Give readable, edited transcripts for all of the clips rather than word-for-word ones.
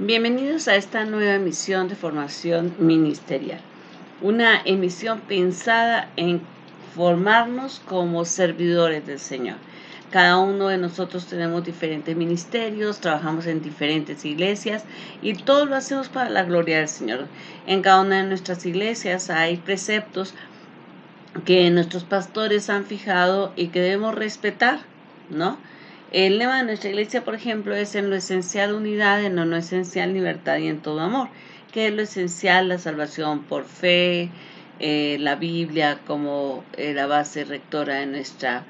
Bienvenidos a esta nueva emisión de formación ministerial, una emisión pensada en formarnos como servidores del Señor. Cada uno de nosotros tenemos diferentes ministerios, trabajamos en diferentes iglesias y todo lo hacemos para la gloria del Señor. En cada una de nuestras iglesias hay preceptos que nuestros pastores han fijado y que debemos respetar, ¿no? El lema de nuestra iglesia, por ejemplo, es en lo esencial unidad, en lo no esencial libertad y en todo amor. ¿Qué es lo esencial? La salvación por fe, la Biblia como la base rectora de nuestra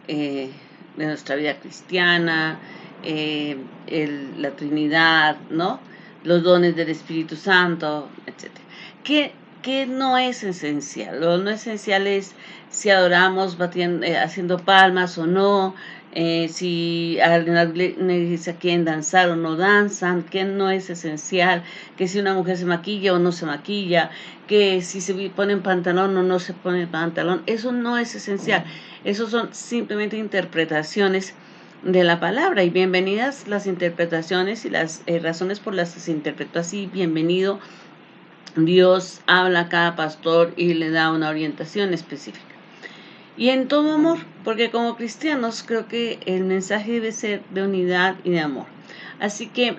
vida cristiana, la Trinidad, ¿no? Los dones del Espíritu Santo, etcétera. ¿Qué no es esencial? Lo no esencial es si adoramos haciendo palmas o no, si en la iglesia quieren danzar o no danzan, que no es esencial, que si una mujer se maquilla o no se maquilla, que si se ponen pantalón o no se pone pantalón, eso no es esencial. Eso son simplemente interpretaciones de la palabra, y bienvenidas las interpretaciones y las razones por las que se interpretó así. Bienvenido. Dios habla a cada pastor y le da una orientación específica. Y en todo amor, porque como cristianos creo que el mensaje debe ser de unidad y de amor. Así que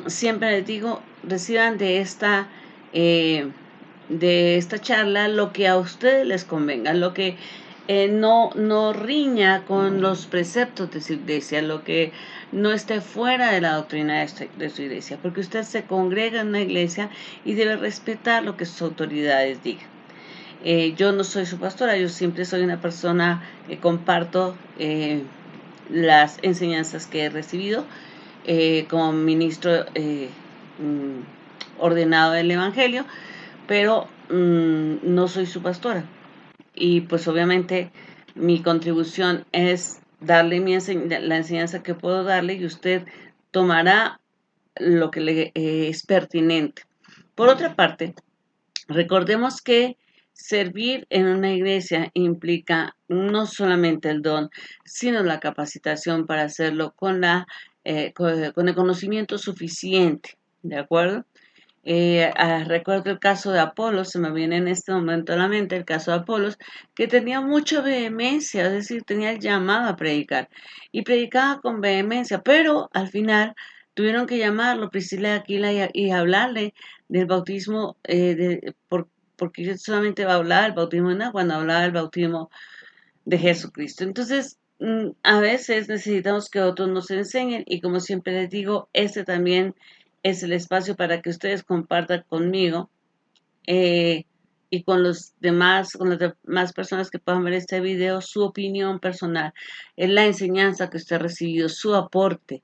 siempre les digo, reciban de esta charla lo que a ustedes les convenga, lo que no riña con los preceptos de su iglesia, lo que no esté fuera de la doctrina de su iglesia, porque usted se congrega en una iglesia y debe respetar lo que sus autoridades digan. Yo no soy su pastora, yo siempre soy una persona que comparto las enseñanzas que he recibido como ministro ordenado del Evangelio, pero no soy su pastora. Y pues obviamente mi contribución es darle la enseñanza que puedo darle, y usted tomará lo que le es pertinente. Por otra parte, recordemos que servir en una iglesia implica no solamente el don, sino la capacitación para hacerlo con el conocimiento suficiente, ¿de acuerdo? Recuerdo el caso de Apolos, se me viene en este momento a la mente el caso de Apolos, que tenía mucha vehemencia, es decir, tenía el llamado a predicar y predicaba con vehemencia, pero al final tuvieron que llamarlo Priscila y Aquila y hablarle del bautismo, porque yo solamente hablaba del bautismo en agua, cuando hablaba del bautismo de Jesucristo. Entonces, a veces necesitamos que otros nos enseñen, y como siempre les digo, este también es el espacio para que ustedes compartan conmigo eh, y con con las demás personas que puedan ver este video, su opinión personal, la enseñanza que usted ha recibido, su aporte.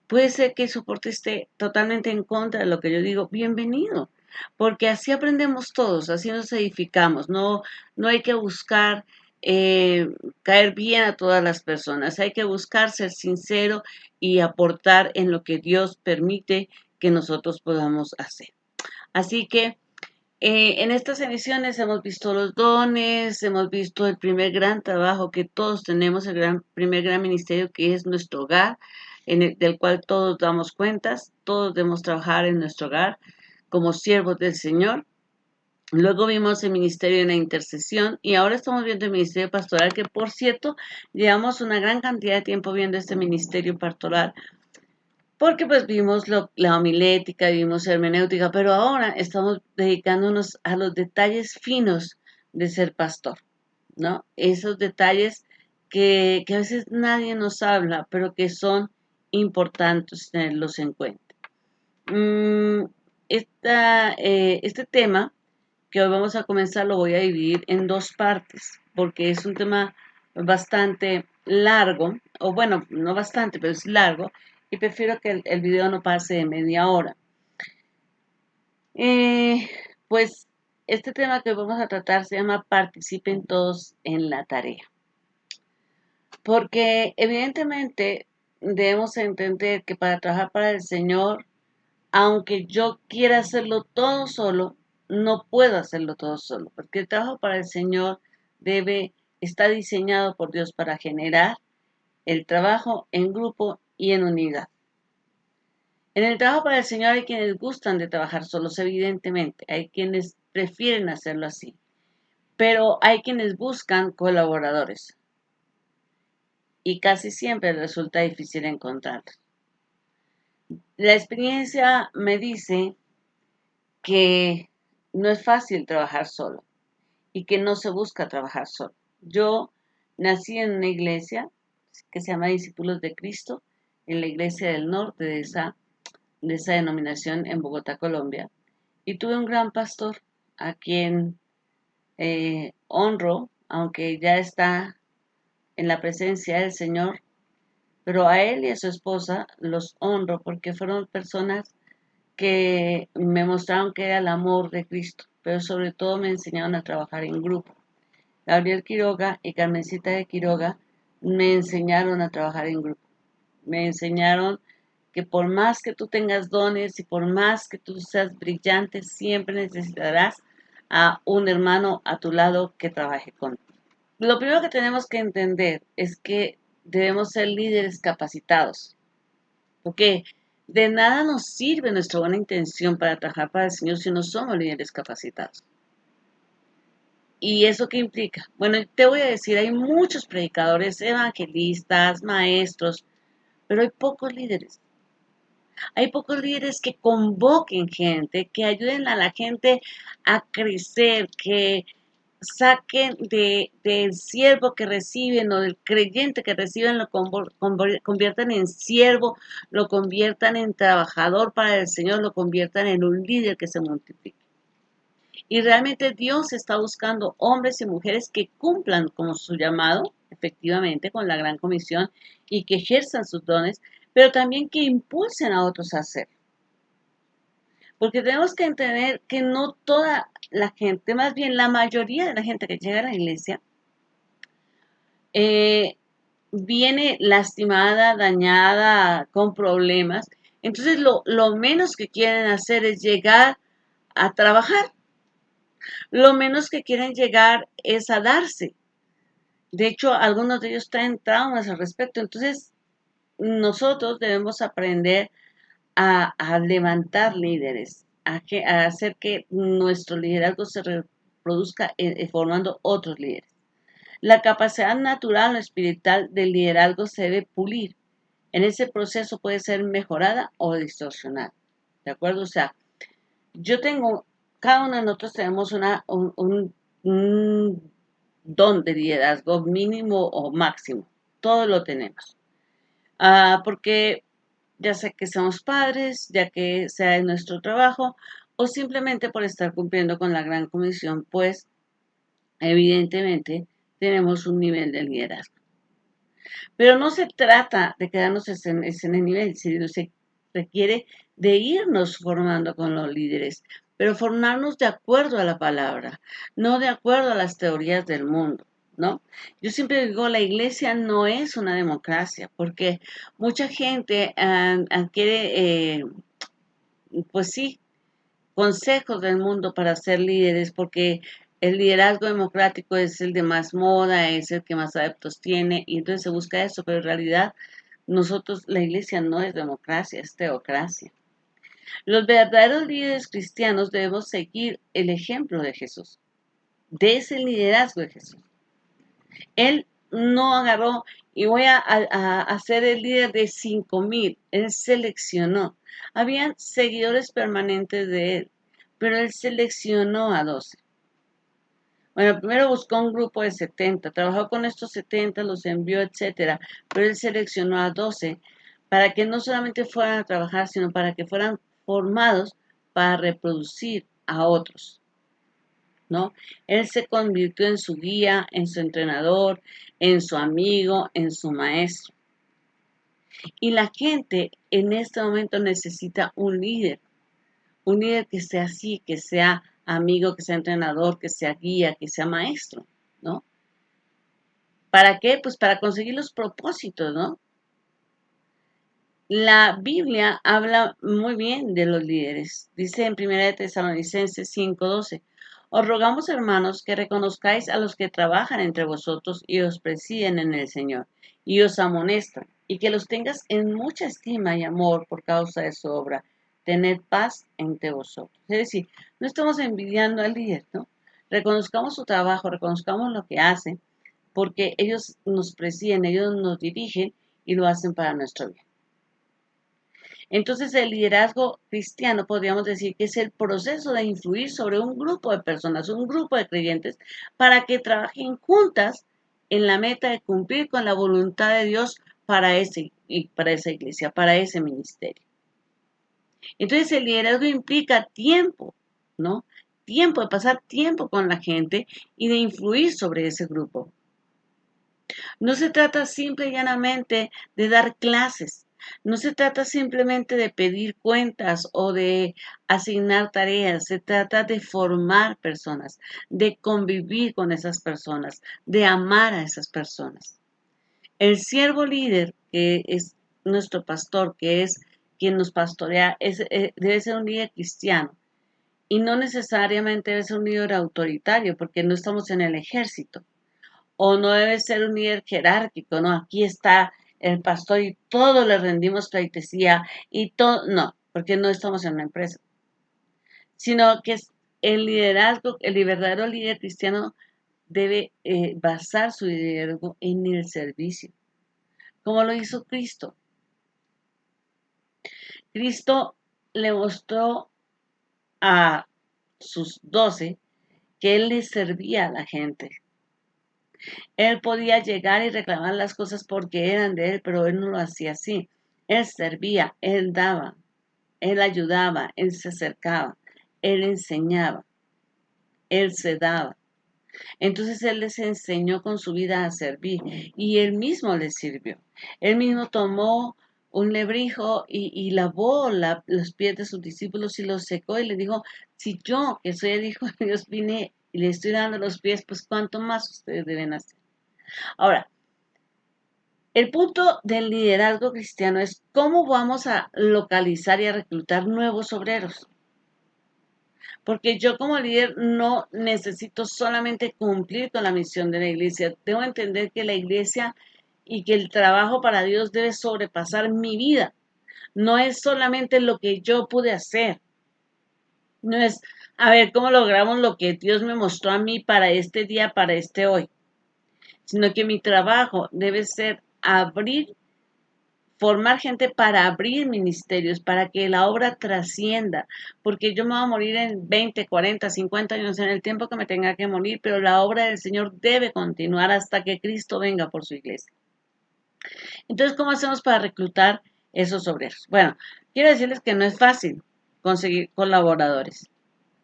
Puede ser que su aporte esté totalmente en contra de lo que yo digo, bienvenido, porque así aprendemos todos, así nos edificamos. No hay que buscar eh, caer bien a todas las personas, hay que buscar ser sincero y aportar en lo que Dios permite que nosotros podamos hacer. Así que en estas emisiones hemos visto los dones, hemos visto el primer gran trabajo que todos tenemos, primer gran ministerio, que es nuestro hogar, del cual todos damos cuentas, todos debemos trabajar en nuestro hogar como siervos del Señor. Luego vimos el ministerio de la intercesión, y ahora estamos viendo el ministerio pastoral, que por cierto, llevamos una gran cantidad de tiempo viendo este ministerio pastoral, porque pues vimos la homilética, vimos hermenéutica, pero ahora estamos dedicándonos a los detalles finos de ser pastor, ¿no? Esos detalles que a veces nadie nos habla, pero que son importantes tenerlos en cuenta. Mm, este tema que hoy vamos a comenzar lo voy a dividir en dos partes, porque es un tema bastante largo, o bueno, no bastante, pero es largo, y prefiero que el video no pase de media hora. Eh, pues este tema que vamos a tratar se llama Participen todos en la tarea, porque evidentemente debemos entender que para trabajar para el Señor, aunque yo quiera hacerlo todo solo, no puedo hacerlo todo solo, porque el trabajo para el Señor está diseñado por Dios para generar el trabajo en grupo y en unidad. En el trabajo para el Señor hay quienes gustan de trabajar solos, evidentemente, hay quienes prefieren hacerlo así, pero hay quienes buscan colaboradores y casi siempre resulta difícil encontrarlos. La experiencia me dice que no es fácil trabajar solo y que no se busca trabajar solo. Yo nací en una iglesia que se llama Discípulos de Cristo, en la iglesia del norte de esa denominación en Bogotá, Colombia, y tuve un gran pastor a quien honro, aunque ya está en la presencia del Señor, pero a él y a su esposa los honro porque fueron personas que me mostraron que era el amor de Cristo, pero sobre todo me enseñaron a trabajar en grupo. Gabriel Quiroga y Carmencita de Quiroga me enseñaron a trabajar en grupo. Me enseñaron que por más que tú tengas dones y por más que tú seas brillante, siempre necesitarás a un hermano a tu lado que trabaje contigo. Lo primero que tenemos que entender es que debemos ser líderes capacitados, porque de nada nos sirve nuestra buena intención para trabajar para el Señor si no somos líderes capacitados. ¿Y eso qué implica? Bueno, te voy a decir, hay muchos predicadores, evangelistas, maestros, pero hay pocos líderes. Hay pocos líderes que convoquen gente, que ayuden a la gente a crecer, que saquen del siervo que reciben o del creyente que reciben, lo conviertan en siervo, lo conviertan en trabajador para el Señor, lo conviertan en un líder que se multiplique. Y realmente Dios está buscando hombres y mujeres que cumplan con su llamado, efectivamente, con la gran comisión, y que ejerzan sus dones, pero también que impulsen a otros a hacer. Porque tenemos que entender que no toda la gente, más bien la mayoría de la gente que llega a la iglesia, eh, viene lastimada, dañada, con problemas. Entonces lo menos que quieren hacer es llegar a trabajar. Lo menos que quieren llegar es a darse. De hecho, algunos de ellos traen traumas al respecto. Entonces, nosotros debemos aprender a levantar líderes, a hacer que nuestro liderazgo se reproduzca formando otros líderes. La capacidad natural o espiritual del liderazgo se debe pulir. En ese proceso puede ser mejorada o distorsionada. ¿De acuerdo? O sea, yo tengo, cada uno de nosotros tenemos un don de liderazgo mínimo o máximo. Todos lo tenemos. Porque ya sea que seamos padres, ya que sea en nuestro trabajo, o simplemente por estar cumpliendo con la gran comisión, pues evidentemente tenemos un nivel de liderazgo. Pero no se trata de quedarnos en ese nivel, sino se requiere de irnos formando con los líderes, pero formarnos de acuerdo a la palabra, no de acuerdo a las teorías del mundo, ¿no? Yo siempre digo, la iglesia no es una democracia, porque mucha gente adquiere, pues sí, consejos del mundo para ser líderes, porque el liderazgo democrático es el de más moda, es el que más adeptos tiene, y entonces se busca eso, pero en realidad nosotros, la iglesia no es democracia, es teocracia. Los verdaderos líderes cristianos debemos seguir el ejemplo de Jesús, de ese liderazgo de Jesús. Él no agarró y voy a ser el líder de 5,000. Él seleccionó. Habían seguidores permanentes de él, pero él seleccionó a 12. Bueno, primero buscó un grupo de 70, trabajó con estos 70, los envió, etcétera, pero él seleccionó a 12 para que no solamente fueran a trabajar, sino para que fueran formados para reproducir a otros, ¿no? Él se convirtió en su guía, en su entrenador, en su amigo, en su maestro. Y la gente en este momento necesita un líder que sea así, que sea amigo, que sea entrenador, que sea guía, que sea maestro, ¿no? ¿Para qué? Pues para conseguir los propósitos, ¿no? La Biblia habla muy bien de los líderes. Dice en 1 de Tesalonicenses 5:12, os rogamos, hermanos, que reconozcáis a los que trabajan entre vosotros y os presiden en el Señor y os amonestan. y que los tengas en mucha estima y amor por causa de su obra. Tened paz entre vosotros. Es decir, no estamos envidiando al líder, ¿no? Reconozcamos su trabajo, reconozcamos lo que hacen, porque ellos nos presiden, ellos nos dirigen y lo hacen para nuestro bien. Entonces, el liderazgo cristiano podríamos decir que es el proceso de influir sobre un grupo de personas, un grupo de creyentes, para que trabajen juntas en la meta de cumplir con la voluntad de Dios para esa iglesia, para ese ministerio. Entonces, el liderazgo implica tiempo, ¿no? Tiempo, de pasar tiempo con la gente y de influir sobre ese grupo. No se trata simple y llanamente de dar clases. No se trata simplemente de pedir cuentas o de asignar tareas. Se trata de formar personas, de convivir con esas personas, de amar a esas personas. El siervo líder, que es nuestro pastor, que es quien nos pastorea, debe ser un líder cristiano. Y no necesariamente debe ser un líder autoritario, porque no estamos en el ejército o no debe ser un líder jerárquico, ¿no? Aquí está el pastor y todos le rendimos pleitesía y todo, no, porque no estamos en una empresa, sino que es el liderazgo, el verdadero líder cristiano debe basar su liderazgo en el servicio, como lo hizo Cristo. Cristo le mostró a sus 12 que él les servía a la gente. Él podía llegar y reclamar las cosas porque eran de él, pero él no lo hacía así. Él servía, él daba, él ayudaba, él se acercaba, él enseñaba, él se daba. Entonces él les enseñó con su vida a servir y él mismo les sirvió. Él mismo tomó un lebrijo y lavó los pies de sus discípulos y los secó y les dijo, si yo, que soy el Hijo de Dios, vine y le estoy dando los pies, pues cuánto más ustedes deben hacer. Ahora, el punto del liderazgo cristiano es cómo vamos a localizar y a reclutar nuevos obreros. Porque yo como líder no necesito solamente cumplir con la misión de la iglesia. Debo entender que la iglesia y que el trabajo para Dios debe sobrepasar mi vida. No es solamente lo que yo pude hacer. No es, a ver, cómo logramos lo que Dios me mostró a mí para este día, para este hoy. Sino que mi trabajo debe ser formar gente para abrir ministerios, para que la obra trascienda, porque yo me voy a morir en 20, 40, 50 años, en el tiempo que me tenga que morir, pero la obra del Señor debe continuar hasta que Cristo venga por su iglesia. Entonces, ¿cómo hacemos para reclutar esos obreros? Bueno, quiero decirles que no es fácil conseguir colaboradores.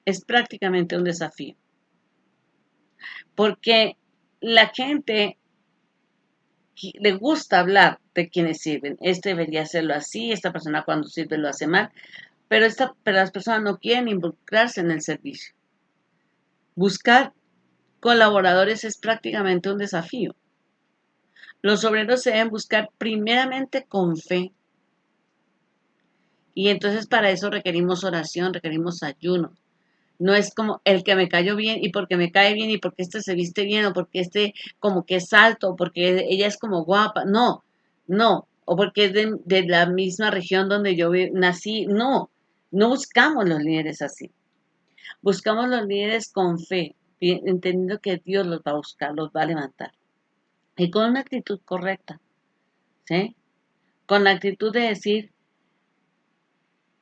Es prácticamente un desafío, porque la gente le gusta hablar de quienes sirven. Este debería hacerlo así, esta persona cuando sirve lo hace mal, pero las personas no quieren involucrarse en el servicio. Buscar colaboradores es prácticamente un desafío. Los obreros se deben buscar primeramente con fe. Y entonces para eso requerimos oración, requerimos ayuno. No es como el que me cayó bien y porque me cae bien y porque este se viste bien o porque este como que es alto o porque ella es como guapa. No, no. O porque es de la misma región donde yo nací. No, no buscamos los líderes así. Buscamos los líderes con fe, entendiendo que Dios los va a buscar, los va a levantar. Y con una actitud correcta, ¿sí? Con la actitud de decir,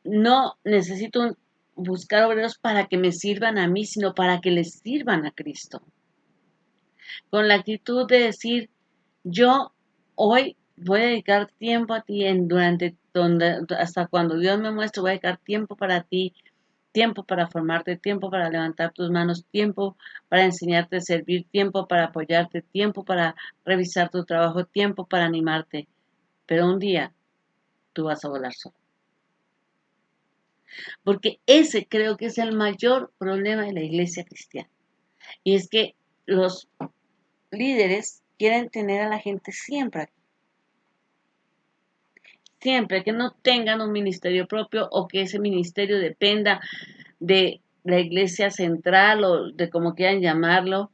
no necesito buscar obreros para que me sirvan a mí, sino para que les sirvan a Cristo. Con la actitud de decir, yo hoy voy a dedicar tiempo a ti hasta cuando Dios me muestre, voy a dedicar tiempo para ti, tiempo para formarte, tiempo para levantar tus manos, tiempo para enseñarte a servir, tiempo para apoyarte, tiempo para revisar tu trabajo, tiempo para animarte. Pero un día tú vas a volar solo. Porque ese creo que es el mayor problema de la iglesia cristiana. Y es que los líderes quieren tener a la gente siempre aquí. Siempre que no tengan un ministerio propio o que ese ministerio dependa de la iglesia central o de como quieran llamarlo.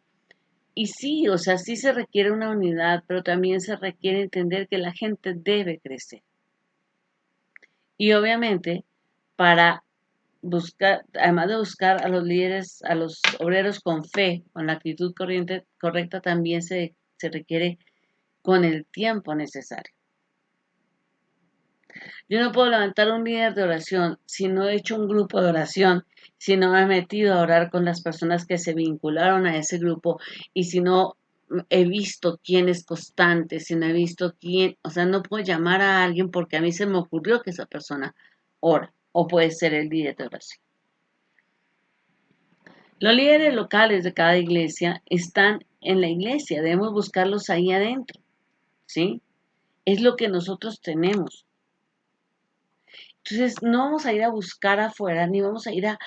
Y sí, o sea, sí se requiere una unidad, pero también se requiere entender que la gente debe crecer. Y obviamente, para buscar, además de buscar a los líderes, a los obreros con fe, con la actitud correcta, también se requiere con el tiempo necesario. Yo no puedo levantar un líder de oración si no he hecho un grupo de oración, si no me he metido a orar con las personas que se vincularon a ese grupo y si no he visto quién es constante, si no he visto quién, o sea, no puedo llamar a alguien porque a mí se me ocurrió que esa persona ora o puede ser el líder de oración. Los líderes locales de cada iglesia están en la iglesia, debemos buscarlos ahí adentro, ¿sí? Es lo que nosotros tenemos. Entonces, no vamos a ir a buscar afuera, ni vamos a ir a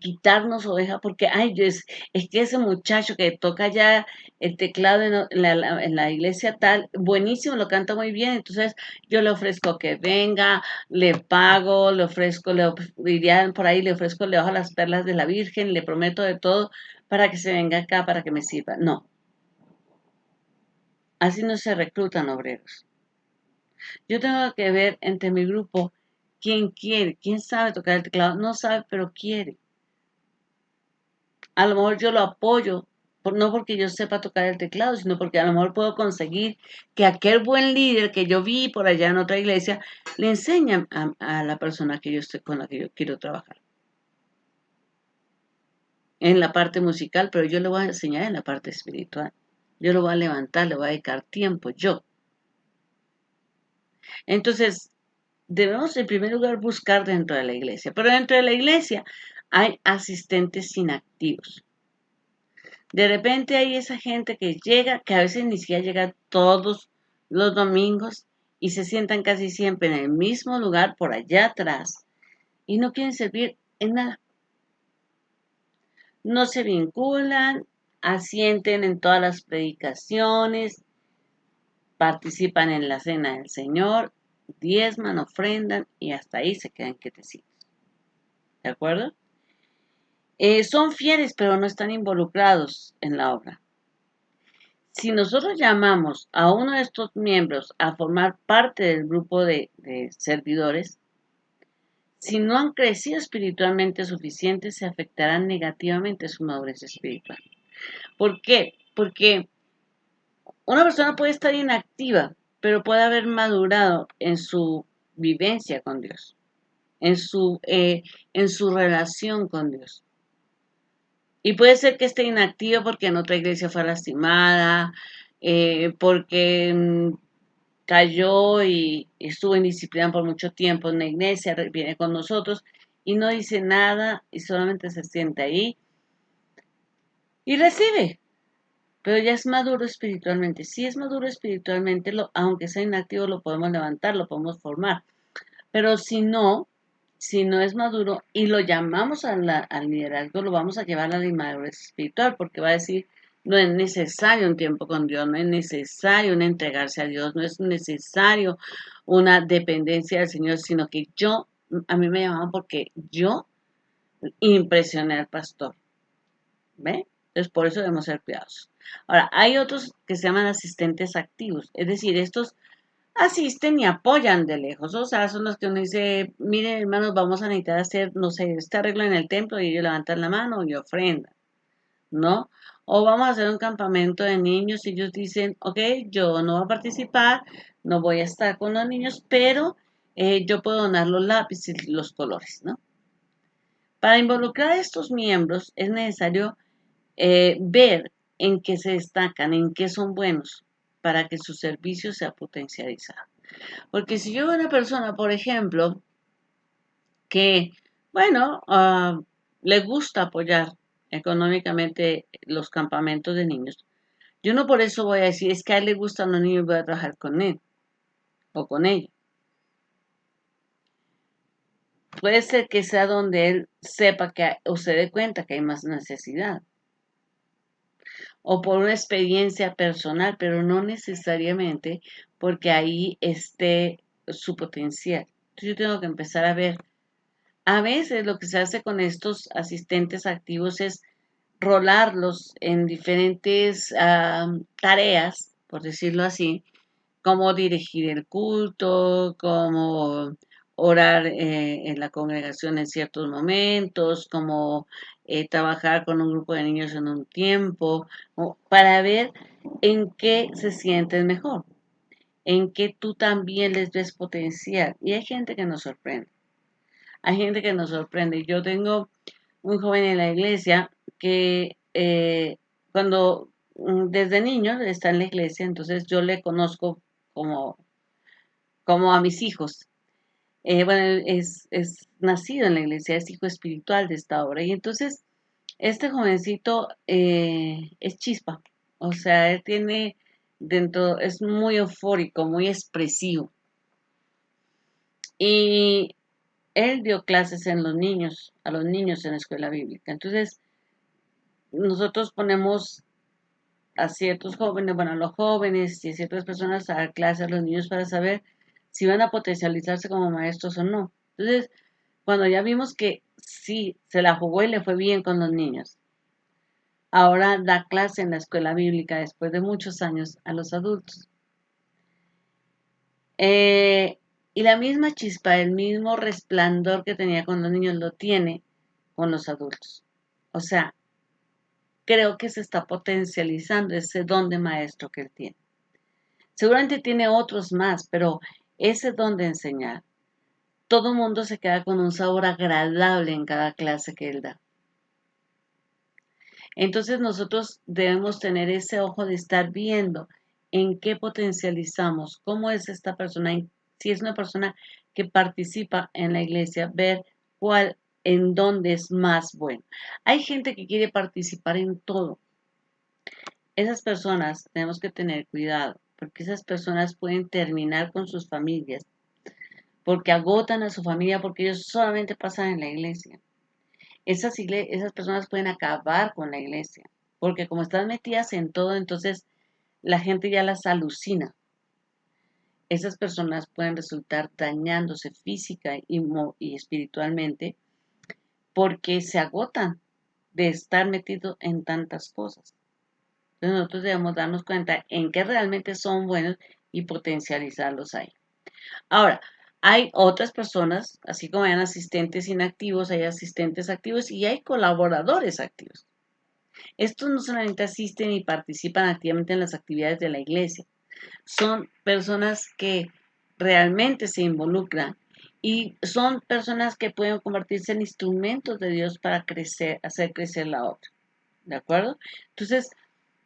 quitarnos oveja, porque, ay, es que ese muchacho que toca ya el teclado en la iglesia tal, buenísimo, lo canta muy bien, entonces yo le ofrezco que venga, le pago, le ofrezco, dirían por ahí, le ofrezco, le bajo las perlas de la Virgen, le prometo de todo para que se venga acá, para que me sirva. No, así no se reclutan obreros. Yo tengo que ver entre mi grupo quién quiere, quién sabe tocar el teclado, no sabe, pero quiere. A lo mejor yo lo apoyo, no porque yo sepa tocar el teclado, sino porque a lo mejor puedo conseguir que aquel buen líder que yo vi por allá en otra iglesia le enseñe a la persona que yo estoy, con la que yo quiero trabajar. En la parte musical, pero yo le voy a enseñar en la parte espiritual. Yo lo voy a levantar, le voy a dedicar tiempo, yo. Entonces, debemos en primer lugar buscar dentro de la iglesia, pero dentro de la iglesia hay asistentes inactivos. De repente hay esa gente que llega, que a veces ni siquiera llega todos los domingos y se sientan casi siempre en el mismo lugar por allá atrás y no quieren servir en nada. No se vinculan, asienten en todas las predicaciones, participan en la cena del Señor, diezman, ofrendan y hasta ahí se quedan quietecitos. ¿De acuerdo? Son fieles, pero no están involucrados en la obra. Si nosotros llamamos a uno de estos miembros a formar parte del grupo de servidores, si no han crecido espiritualmente suficiente, se afectarán negativamente su madurez espiritual. ¿Por qué? Porque una persona puede estar inactiva, pero puede haber madurado en su vivencia con Dios, en su relación con Dios. Y puede ser que esté inactivo porque en otra iglesia fue lastimada, porque cayó y estuvo indisciplinado por mucho tiempo en la iglesia, viene con nosotros y no dice nada y solamente se sienta ahí y recibe, pero ya es maduro espiritualmente. Si es maduro espiritualmente, aunque sea inactivo, lo podemos levantar, lo podemos formar. Pero si no es maduro y lo llamamos al liderazgo, lo vamos a llevar a la inmadurez espiritual, porque va a decir, no es necesario un tiempo con Dios, no es necesario un entregarse a Dios, no es necesario una dependencia del Señor, sino que a mí me llamaban porque yo impresioné al pastor. ¿Ve? Entonces, por eso debemos ser cuidadosos. Ahora, hay otros que se llaman asistentes activos, es decir, estos asisten y apoyan de lejos. O sea, son los que uno dice, miren hermanos, vamos a necesitar hacer, no sé, este arreglo en el templo y ellos levantan la mano y ofrendan, ¿no? O vamos a hacer un campamento de niños y ellos dicen, ok, yo no voy a participar, no voy a estar con los niños, pero yo puedo donar los lápices y los colores, ¿no? Para involucrar a estos miembros es necesario ver en qué se destacan, en qué son buenos, para que su servicio sea potencializado. Porque si yo veo una persona, por ejemplo, que, bueno, le gusta apoyar económicamente los campamentos de niños, yo no por eso voy a decir, es que a él le gustan los niños, voy a trabajar con él o con ella. Puede ser que sea donde él sepa que o se dé cuenta que hay más necesidad o por una experiencia personal, pero no necesariamente porque ahí esté su potencial. Entonces yo tengo que empezar a ver. A veces lo que se hace con estos asistentes activos es rolarlos en diferentes tareas, por decirlo así, como dirigir el culto, como orar en la congregación en ciertos momentos, como trabajar con un grupo de niños en un tiempo, para ver en qué se sienten mejor, en qué tú también les ves potencial. Y hay gente que nos sorprende, hay gente que nos sorprende. Yo tengo un joven en la iglesia que cuando desde niño está en la iglesia, entonces yo le conozco como, como a mis hijos. Bueno, es nacido en la iglesia, es hijo espiritual de esta obra. Y entonces este jovencito es chispa, o sea, él tiene dentro, es muy eufórico, muy expresivo. Y él dio clases en los niños, a los niños en la escuela bíblica. Entonces, nosotros ponemos a ciertos jóvenes, bueno, a los jóvenes y a ciertas personas a dar clases a los niños para saber si van a potencializarse como maestros o no. Entonces, cuando ya vimos que sí, se la jugó y le fue bien con los niños, ahora da clase en la escuela bíblica después de muchos años a los adultos. Y la misma chispa, el mismo resplandor que tenía con los niños lo tiene con los adultos. O sea, creo que se está potencializando ese don de maestro que él tiene. Seguramente tiene otros más, pero ese don de enseñar, todo mundo se queda con un sabor agradable en cada clase que él da. Entonces nosotros debemos tener ese ojo de estar viendo en qué potencializamos, cómo es esta persona, si es una persona que participa en la iglesia, ver cuál, en dónde es más bueno. Hay gente que quiere participar en todo. Esas personas tenemos que tener cuidado, porque esas personas pueden terminar con sus familias, porque agotan a su familia, porque ellos solamente pasan en la iglesia. Esas personas pueden acabar con la iglesia, porque como están metidas en todo, entonces la gente ya las alucina. Esas personas pueden resultar dañándose física y espiritualmente porque se agotan de estar metidos en tantas cosas. Entonces nosotros debemos darnos cuenta en qué realmente son buenos y potencializarlos ahí. Ahora, hay otras personas, así como hay asistentes inactivos, hay asistentes activos y hay colaboradores activos. Estos no solamente asisten y participan activamente en las actividades de la iglesia, son personas que realmente se involucran y son personas que pueden convertirse en instrumentos de Dios para crecer, hacer crecer la obra. ¿De acuerdo? Entonces,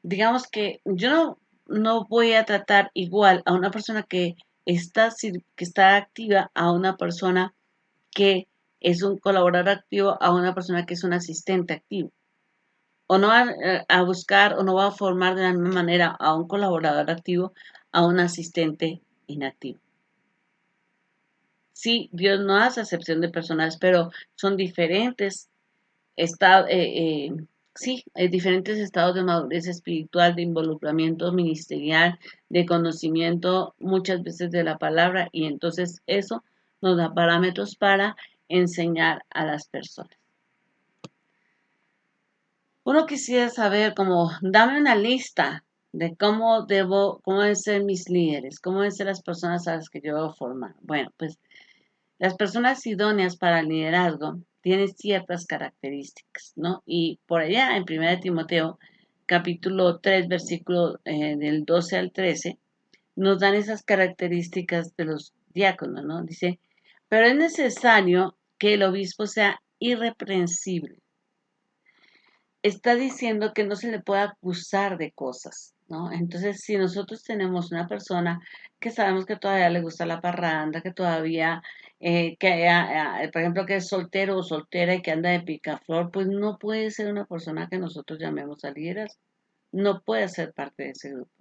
digamos que yo no voy a tratar igual a una persona que está activa a una persona que es un colaborador activo a una persona que es un asistente activo. O no a buscar o no va a formar de la misma manera a un colaborador activo a un asistente inactivo. Sí, Dios no hace acepción de personas, pero son diferentes estados, sí, diferentes estados de madurez espiritual, de involucramiento ministerial, de conocimiento muchas veces de la palabra, y entonces eso nos da parámetros para enseñar a las personas. Uno quisiera saber, como, dame una lista de cómo deben ser mis líderes, cómo deben ser las personas a las que yo debo formar. Bueno, pues las personas idóneas para el liderazgo tienen ciertas características, ¿no? Y por allá en 1 Timoteo, capítulo 3, versículo del 12 al 13, nos dan esas características de los diáconos, ¿no? Dice, pero es necesario que el obispo sea irreprensible, está diciendo que no se le puede acusar de cosas, ¿no? Entonces, si nosotros tenemos una persona que sabemos que todavía le gusta la parranda, que todavía, por ejemplo, que es soltero o soltera y que anda de picaflor, pues no puede ser una persona que nosotros llamemos a liderazgo. No puede ser parte de ese grupo.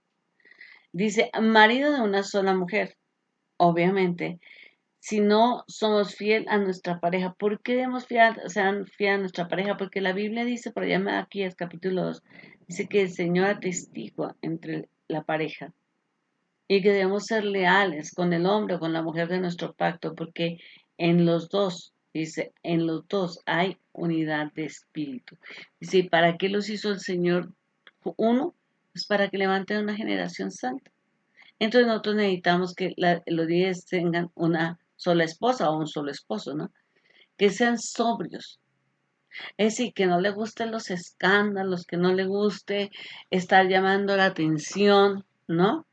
Dice, marido de una sola mujer. Obviamente, si no somos fiel a nuestra pareja. ¿Por qué debemos ser fiel a nuestra pareja? Porque la Biblia dice, por allá en Malaquías capítulo 2, dice que el Señor atestigua entre la pareja y que debemos ser leales con el hombre o con la mujer de nuestro pacto, porque en los dos Dice, en los dos hay unidad de espíritu. Dice, ¿y para qué los hizo el Señor uno? Pues para que levanten una generación santa. Entonces nosotros necesitamos que los líderes tengan una sola esposa o un solo esposo, ¿no? Que sean sobrios. Es decir, que no le gusten los escándalos, que no le guste estar llamando la atención, ¿no?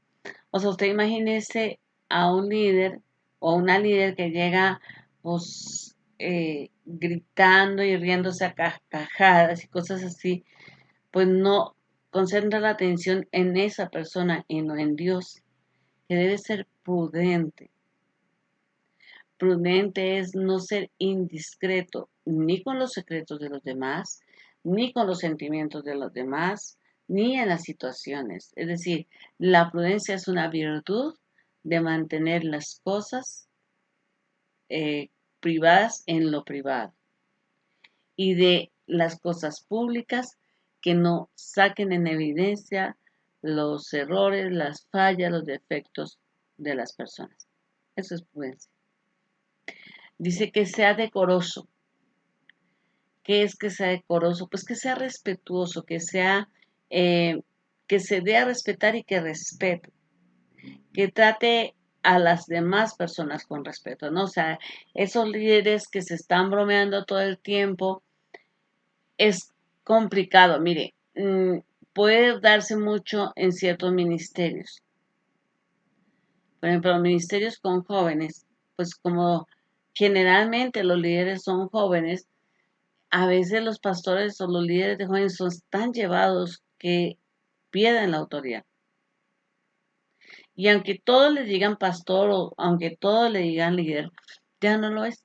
O sea, usted imagínese a un líder o una líder que llega, pues, gritando y riéndose a carcajadas y cosas así, pues no concentra la atención en esa persona y no en Dios, que debe ser prudente. Prudente es no ser indiscreto ni con los secretos de los demás, ni con los sentimientos de los demás, ni en las situaciones. Es decir, la prudencia es una virtud de mantener las cosas privadas en lo privado y de las cosas públicas que no saquen en evidencia los errores, las fallas, los defectos de las personas. Eso es prudencia. Dice que sea decoroso. ¿Qué es que sea decoroso? Pues que sea respetuoso, eh, que se dé a respetar y que respete, que trate a las demás personas con respeto, ¿no? O sea, esos líderes que se están bromeando todo el tiempo es complicado. Mire, puede darse mucho en ciertos ministerios. Por ejemplo, los ministerios con jóvenes, pues como generalmente los líderes son jóvenes, a veces los pastores o los líderes de jóvenes son tan llevados que pierden la autoridad. Y aunque todos le digan pastor o aunque todos le digan líder, ya no lo es.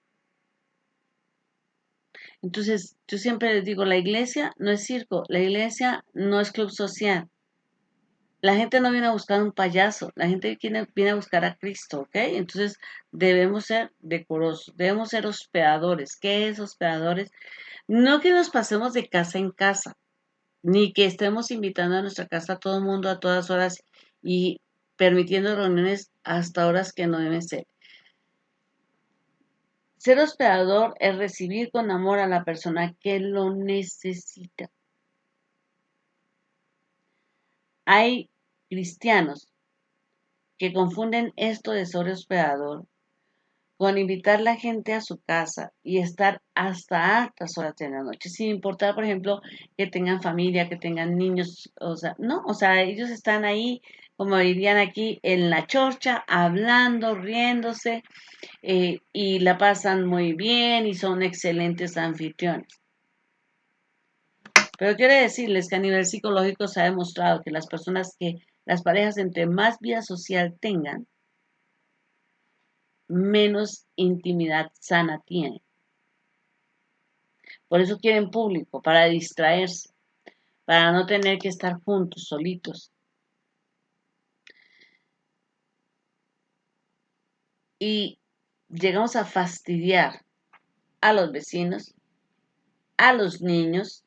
Entonces, yo siempre les digo, la iglesia no es circo, la iglesia no es club social. La gente no viene a buscar un payaso, la gente viene a buscar a Cristo, ¿ok? Entonces, debemos ser decorosos, debemos ser hospedadores. ¿Qué es hospedadores? No que nos pasemos de casa en casa, ni que estemos invitando a nuestra casa a todo el mundo a todas horas y permitiendo reuniones hasta horas que no deben ser. Ser hospedador es recibir con amor a la persona que lo necesita. Hay cristianos que confunden esto de ser hospedador con invitar a la gente a su casa y estar hasta altas horas de la noche, sin importar, por ejemplo, que tengan familia, que tengan niños, o sea, no, o sea, ellos están ahí, como dirían aquí, en la chorcha, hablando, riéndose, y la pasan muy bien y son excelentes anfitriones. Pero quiero decirles que a nivel psicológico se ha demostrado que las parejas entre más vida social tengan, menos intimidad sana tienen. Por eso quieren público, para distraerse, para no tener que estar juntos, solitos. Y llegamos a fastidiar a los vecinos, a los niños,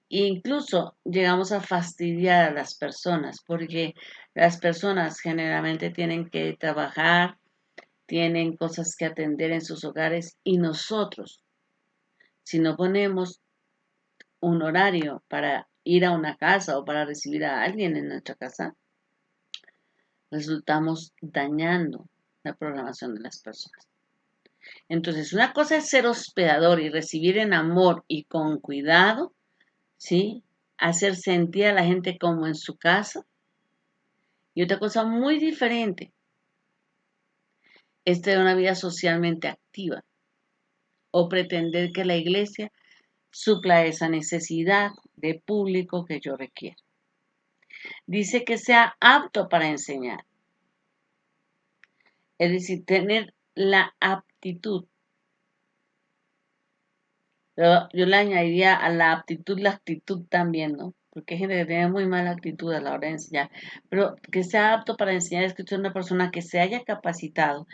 e incluso llegamos a fastidiar a las personas, porque las personas generalmente tienen que trabajar, tienen cosas que atender en sus hogares y nosotros, si no ponemos un horario para ir a una casa o para recibir a alguien en nuestra casa, resultamos dañando la programación de las personas. Entonces, una cosa es ser hospedador y recibir en amor y con cuidado, ¿sí? Hacer sentir a la gente como en su casa. Y otra cosa muy diferente es tener una vida socialmente activa o pretender que la iglesia supla esa necesidad de público que yo requiero. Dice que sea apto para enseñar, es decir, tener la aptitud. Yo le añadiría a la aptitud la actitud también, ¿no? Porque hay gente que tiene muy mala actitud a la hora de enseñar. Pero que sea apto para enseñar es que sea una persona que se haya capacitado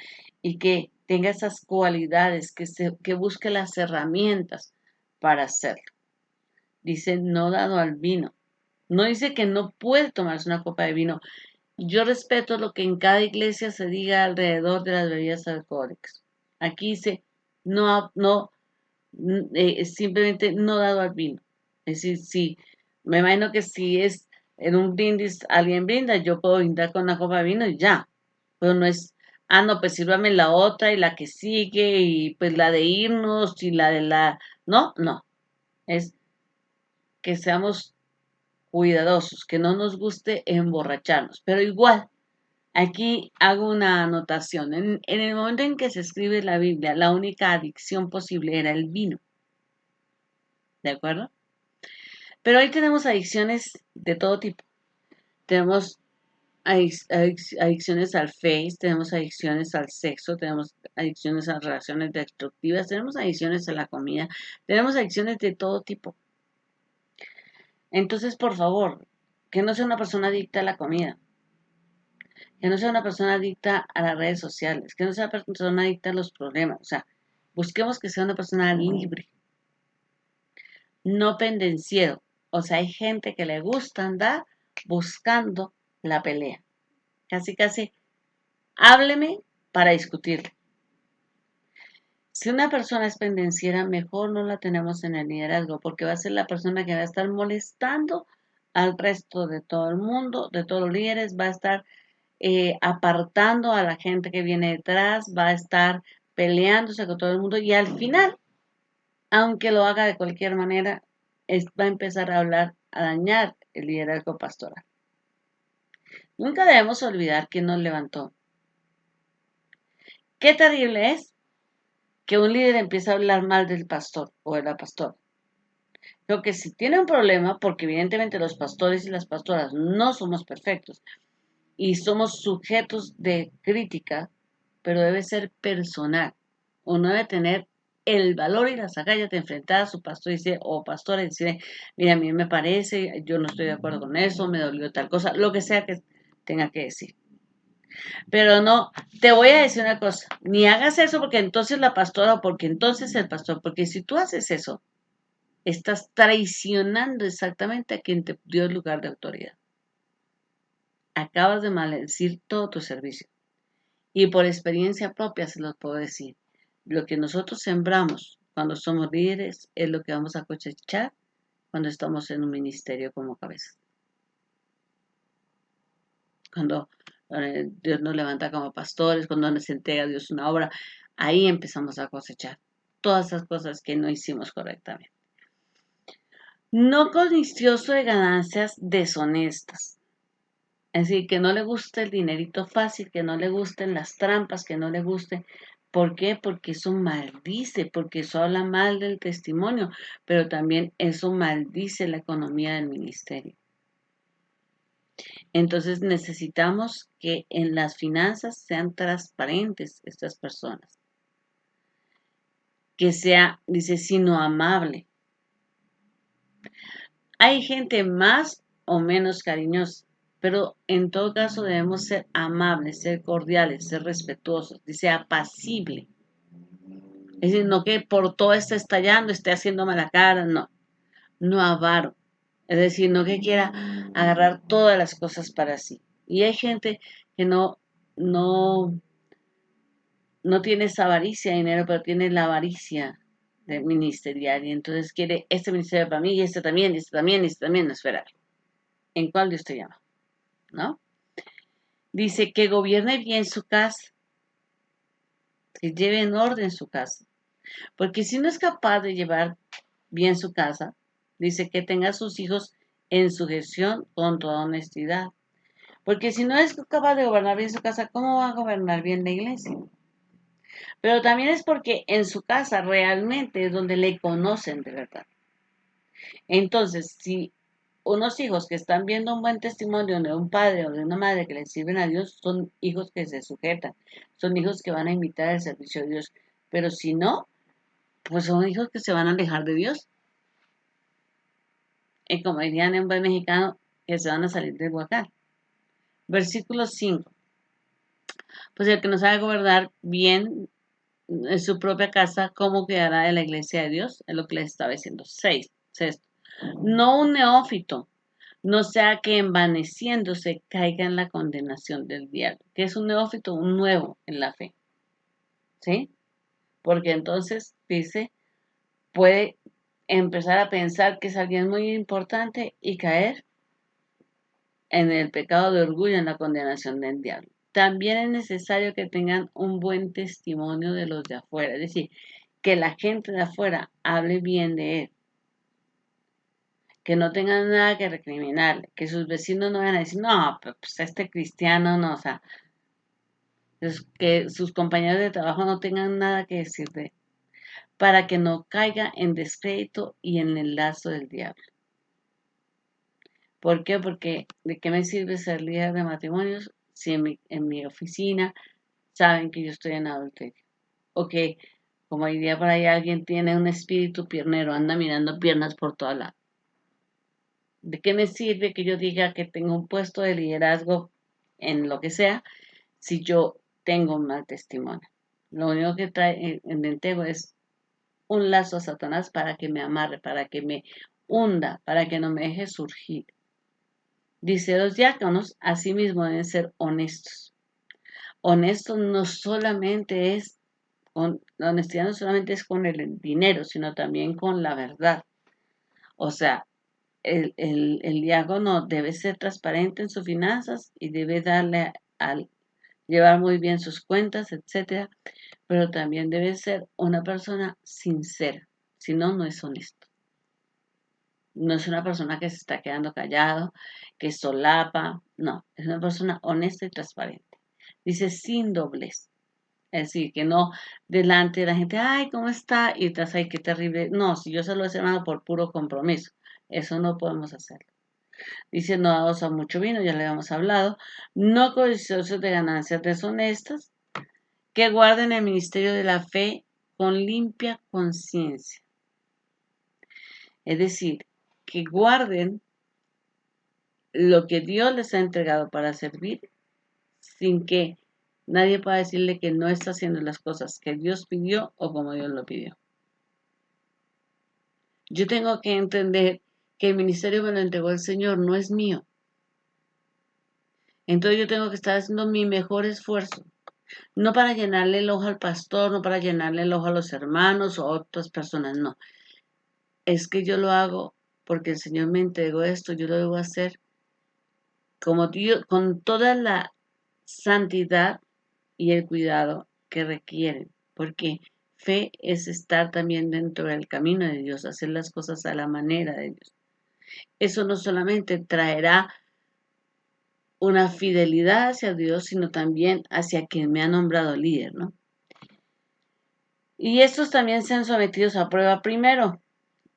y que tenga esas cualidades, que busque las herramientas para hacerlo. Dice no dado al vino. No dice que no puede tomarse una copa de vino. Yo respeto lo que en cada iglesia se diga alrededor de las bebidas alcohólicas. Aquí dice, no, no, simplemente no dado al vino. Es decir, si, me imagino que si es en un brindis, alguien brinda, yo puedo brindar con una copa de vino y ya. Pero no es, ah, no, pues sírvame la otra y la que sigue y pues la de irnos y la de la... No, no. Es que seamos cuidadosos, que no nos guste emborracharnos. Pero igual, aquí hago una anotación. En el momento en que se escribe la Biblia, la única adicción posible era el vino. ¿De acuerdo? Pero hoy tenemos adicciones de todo tipo. Tenemos adicciones al Face, tenemos adicciones al sexo, tenemos adicciones a relaciones destructivas, tenemos adicciones a la comida, tenemos adicciones de todo tipo. Entonces, por favor, que no sea una persona adicta a la comida, que no sea una persona adicta a las redes sociales, que no sea una persona adicta a los problemas. O sea, busquemos que sea una persona libre, no pendenciero. O sea, hay gente que le gusta andar buscando la pelea. Casi, casi, hábleme para discutir. Si una persona es pendenciera, mejor no la tenemos en el liderazgo, porque va a ser la persona que va a estar molestando al resto de todo el mundo, de todos los líderes, va a estar apartando a la gente que viene detrás, va a estar peleándose con todo el mundo y al final, aunque lo haga de cualquier manera, va a empezar a hablar, a dañar el liderazgo pastoral. Nunca debemos olvidar quién nos levantó. Qué terrible es que un líder empiece a hablar mal del pastor o de la pastora. Creo que si tiene un problema, porque evidentemente los pastores y las pastoras no somos perfectos y somos sujetos de crítica, pero debe ser personal. Uno debe tener el valor y las agallas de enfrentar a su pastor y decir, o pastora y decirle, mira, a mí me parece, yo no estoy de acuerdo con eso, me dolió tal cosa, lo que sea que tenga que decir. Pero no, te voy a decir una cosa, ni hagas eso porque entonces la pastora o porque entonces el pastor, porque si tú haces eso, estás traicionando exactamente a quien te dio el lugar de autoridad. Acabas de maldecir todo tu servicio. Y por experiencia propia se los puedo decir. Lo que nosotros sembramos cuando somos líderes es lo que vamos a cosechar cuando estamos en un ministerio como cabeza. Cuando Dios nos levanta como pastores, cuando nos entrega a Dios una obra, ahí empezamos a cosechar todas esas cosas que no hicimos correctamente. No codicioso de ganancias deshonestas. Es decir, que no le guste el dinerito fácil, que no le gusten las trampas, que no le guste. ¿Por qué? Porque eso maldice, porque eso habla mal del testimonio, pero también eso maldice la economía del ministerio. Entonces necesitamos que en las finanzas sean transparentes estas personas. Que sea, dice, sino amable. Hay gente más o menos cariñosa, pero en todo caso debemos ser amables, ser cordiales, ser respetuosos, dice apacible. Es decir, no que por todo esté estallando, esté haciendo mala cara, no, no avaro. Es decir, no que quiera agarrar todas las cosas para sí. Y hay gente que no, no tiene esa avaricia de dinero, pero tiene la avaricia de ministerial. Y entonces quiere este ministerio para mí, y este también, y este también, y este también, no esperar. ¿En cuál Dios te llama? ¿No? Dice que gobierne bien su casa, que lleve en orden su casa. Porque si no es capaz de llevar bien su casa, dice que tenga a sus hijos en sujeción con toda honestidad. Porque si no es capaz de gobernar bien su casa, ¿cómo va a gobernar bien la iglesia? Pero también es porque en su casa realmente es donde le conocen de verdad. Entonces, si unos hijos que están viendo un buen testimonio de un padre o de una madre que le sirven a Dios, son hijos que se sujetan, son hijos que van a imitar el servicio de Dios. Pero si no, pues son hijos que se van a alejar de Dios. Y como dirían en buen mexicano, que se van a salir del huacal. Versículo 5. Pues el que no sabe gobernar bien en su propia casa, ¿cómo quedará de la iglesia de Dios? Es lo que les estaba diciendo. 6. Sexto. No un neófito, no sea que envaneciéndose caiga en la condenación del diablo. Que es un neófito, un nuevo en la fe. ¿Sí? porque entonces, dice, puede empezar a pensar que es alguien muy importante y caer en el pecado de orgullo, en la condenación del diablo. También es necesario que tengan un buen testimonio de los de afuera, es decir, que la gente de afuera hable bien de él, que no tengan nada que recriminarle, que sus vecinos no vayan a decir, no, pues este cristiano no, o sea, que sus compañeros de trabajo no tengan nada que decir de él, para que no caiga en descrédito y en el lazo del diablo. ¿Por qué? Porque ¿de qué me sirve ser líder de matrimonios si en mi oficina saben que yo estoy en adulterio? O que, como diría por ahí, alguien tiene un espíritu piernero, anda mirando piernas por toda lado. ¿De qué me sirve que yo diga que tengo un puesto de liderazgo en lo que sea si yo tengo un mal testimonio? Lo único que trae en el ego es un lazo a Satanás para que me amarre, para que me hunda, para que no me deje surgir. Dice, los diáconos asimismo deben ser honestos. Honestos no solamente es la honestidad no solamente es con el dinero, sino también con la verdad. O sea, el diácono debe ser transparente en sus finanzas y debe darle al llevar muy bien sus cuentas, etcétera, pero también debe ser una persona sincera, si no, no es honesto. No es una persona que se está quedando callado, que solapa, no, es una persona honesta y transparente. Dice sin doblez. Es decir, que no delante de la gente, ay, ¿cómo está? Y estás ahí, qué terrible. No, si yo se lo he hermano por puro compromiso, eso no podemos hacerlo. Dice, no dados a mucho vino, ya le habíamos hablado, no codiciosos de ganancias deshonestas, que guarden el ministerio de la fe con limpia conciencia. Es decir, que guarden lo que Dios les ha entregado para servir sin que nadie pueda decirle que no está haciendo las cosas que Dios pidió o como Dios lo pidió. Yo tengo que entender que el ministerio me lo entregó el Señor, no es mío. Entonces yo tengo que estar haciendo mi mejor esfuerzo. No para llenarle el ojo al pastor, no para llenarle el ojo a los hermanos o a otras personas, no. Es que yo lo hago porque el Señor me entregó esto, yo lo debo hacer como Dios, con toda la santidad y el cuidado que requieren, porque fe es estar también dentro del camino de Dios, hacer las cosas a la manera de Dios. Eso no solamente traerá una fidelidad hacia Dios, sino también hacia quien me ha nombrado líder, ¿no? Y estos también sean sometidos a prueba primero,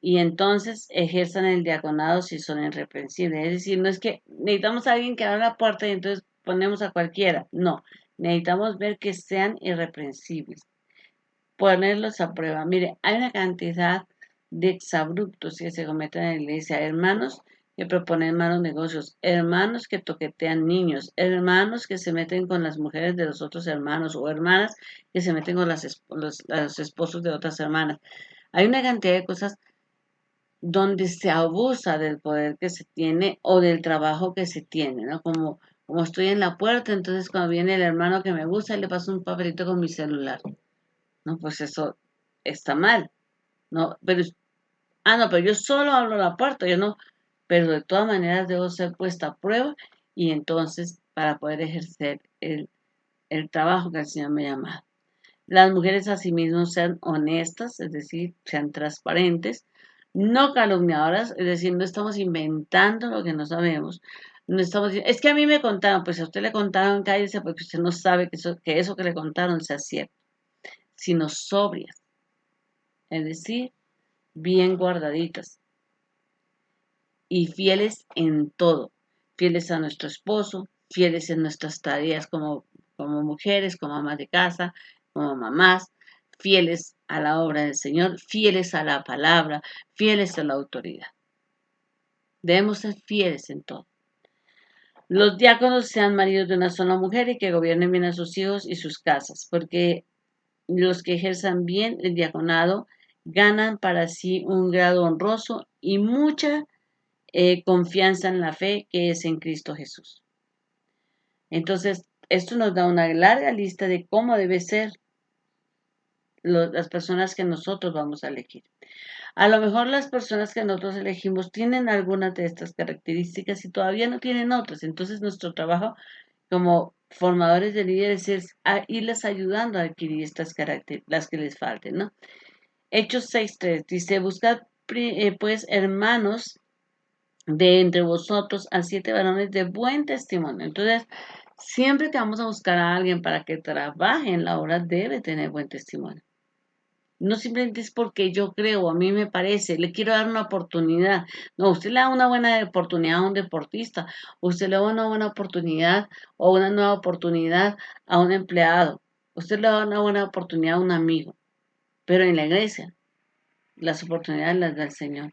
y entonces ejerzan el diaconado si son irreprensibles. Es decir, no es que necesitamos a alguien que abra la puerta y entonces ponemos a cualquiera. No, necesitamos ver que sean irreprensibles, ponerlos a prueba. Mire, hay una cantidad de exabruptos que se cometen en la iglesia, hermanos que proponen malos negocios, hermanos que toquetean niños, hermanos que se meten con las mujeres de los otros hermanos o hermanas que se meten con los esposos de otras hermanas. Hay una cantidad de cosas donde se abusa del poder que se tiene o del trabajo que se tiene, ¿no? Como estoy en la puerta, entonces cuando viene el hermano que me gusta, le paso un papelito con mi celular. No, pues eso está mal. No, pero yo solo abro la puerta, yo no, pero de todas maneras debo ser puesta a prueba y entonces para poder ejercer el trabajo que el Señor me llama. Las mujeres asimismo sean honestas, es decir, sean transparentes, no calumniadoras, es decir, no estamos inventando lo que no sabemos. No estamos diciendo, es que a mí me contaron, pues a usted le contaron, cállese porque usted no sabe que eso que le contaron sea cierto, sino sobrias, es decir, bien guardaditas y fieles en todo, fieles a nuestro esposo, fieles en nuestras tareas como mujeres, como amas de casa, como mamás, fieles a la obra del Señor, fieles a la palabra, fieles a la autoridad. Debemos ser fieles en todo. Los diáconos sean maridos de una sola mujer y que gobiernen bien a sus hijos y sus casas, porque los que ejerzan bien el diaconado ganan para sí un grado honroso y mucha confianza en la fe que es en Cristo Jesús. Entonces, esto nos da una larga lista de cómo debe ser las personas que nosotros vamos a elegir. A lo mejor las personas que nosotros elegimos tienen algunas de estas características y todavía no tienen otras. Entonces nuestro trabajo como formadores de líderes es irles ayudando a adquirir estas características, las que les falten, ¿no? Hechos 6:3 dice, buscad pues hermanos de entre vosotros a 7 varones de buen testimonio. Entonces, siempre que vamos a buscar a alguien para que trabaje en la obra, debe tener buen testimonio. No simplemente es porque yo creo, a mí me parece, le quiero dar una oportunidad. No, usted le da una buena oportunidad a un deportista, usted le da una buena oportunidad o una nueva oportunidad a un empleado, usted le da una buena oportunidad a un amigo, pero en la iglesia las oportunidades las da el Señor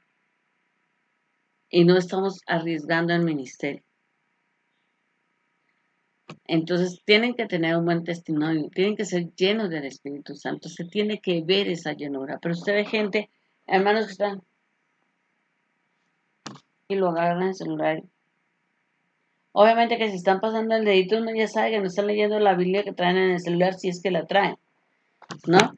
y no estamos arriesgando el ministerio. Entonces tienen que tener un buen testimonio, tienen que ser llenos del Espíritu Santo, se tiene que ver esa llenura. Pero usted ve gente, hermanos que están y lo agarran en el celular. Obviamente que si están pasando el dedito, uno ya sabe que no están leyendo la Biblia que traen en el celular, si es que la traen, ¿no?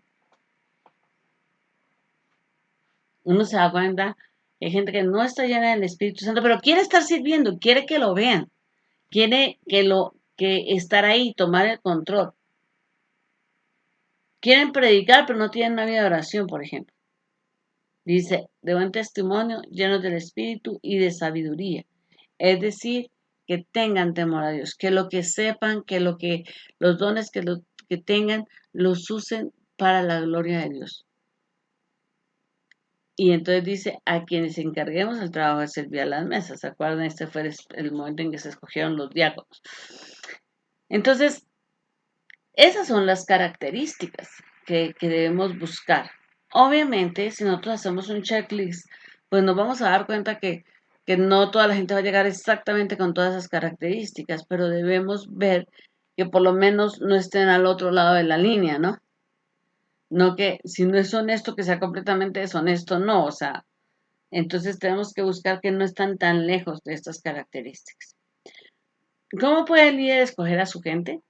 Uno se da cuenta que hay gente que no está llena del Espíritu Santo, pero quiere estar sirviendo, quiere que lo vean, quiere que estar ahí, tomar el control. Quieren predicar, pero no tienen una vida de oración, por ejemplo. Dice, de buen testimonio, llenos del Espíritu y de sabiduría. Es decir, que tengan temor a Dios, que lo que sepan, que los dones que tengan, los usen para la gloria de Dios. Y entonces dice, a quienes encarguemos el trabajo de servir a las mesas. ¿Se acuerdan? Este fue el momento en que se escogieron los diáconos. Entonces, esas son las características que debemos buscar. Obviamente, si nosotros hacemos un checklist, pues nos vamos a dar cuenta que no toda la gente va a llegar exactamente con todas esas características, pero debemos ver que por lo menos no estén al otro lado de la línea, ¿no? No que si no es honesto, que sea completamente deshonesto, no, o sea, entonces tenemos que buscar que no están tan lejos de estas características. ¿Cómo puede el líder escoger a su gente?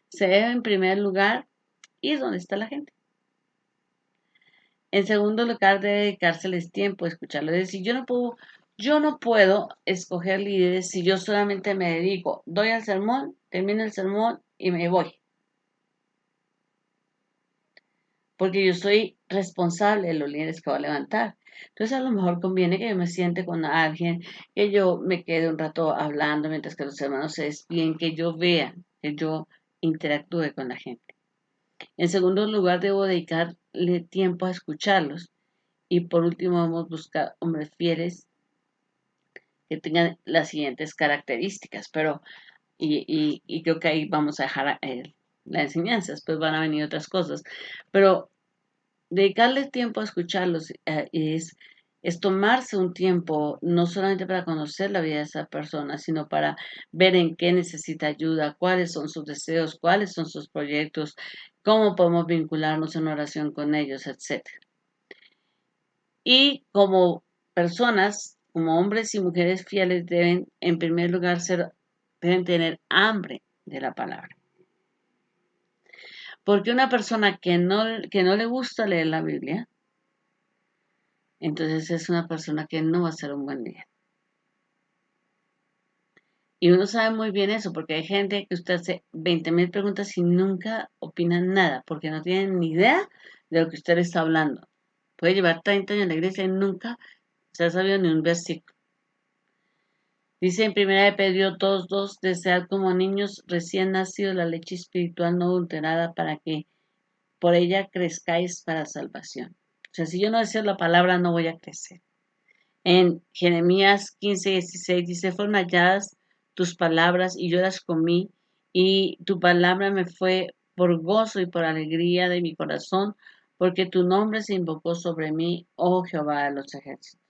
Se debe en primer lugar ir donde está la gente. En segundo lugar, debe dedicárseles tiempo a escucharlo. Es decir, yo no puedo escoger líderes si yo solamente me dedico, doy al sermón, termino el sermón y me voy. Porque yo soy responsable de los líderes que voy a levantar. Entonces, a lo mejor conviene que yo me siente con alguien, que yo me quede un rato hablando mientras que los hermanos se despiden, que yo vea, que yo interactúe con la gente. En segundo lugar, debo dedicarle tiempo a escucharlos. Y por último, vamos a buscar hombres fieles que tengan las siguientes características. Pero, y creo que ahí vamos a dejar la enseñanza, después van a venir otras cosas. Pero dedicarle tiempo a escucharlos es tomarse un tiempo, no solamente para conocer la vida de esa persona, sino para ver en qué necesita ayuda, cuáles son sus deseos, cuáles son sus proyectos, cómo podemos vincularnos en oración con ellos, etcétera. Y como personas, como hombres y mujeres fieles, deben, en primer lugar, deben tener hambre de la palabra. Porque una persona que no le gusta leer la Biblia, entonces es una persona que no va a ser un buen día. Y uno sabe muy bien eso, porque hay gente que usted hace 20,000 preguntas y nunca opinan nada, porque no tienen ni idea de lo que usted está hablando. Puede llevar 30 años en la iglesia y nunca se ha sabido ni un versículo. Dice en 1 de Pedro 2:2, desead como niños recién nacidos la leche espiritual no adulterada para que por ella crezcáis para salvación. O sea, si yo no deseo la palabra, no voy a crecer. En Jeremías 15:16 dice, fueron halladas tus palabras y yo las comí, y tu palabra me fue por gozo y por alegría de mi corazón, porque tu nombre se invocó sobre mí, oh Jehová de los ejércitos.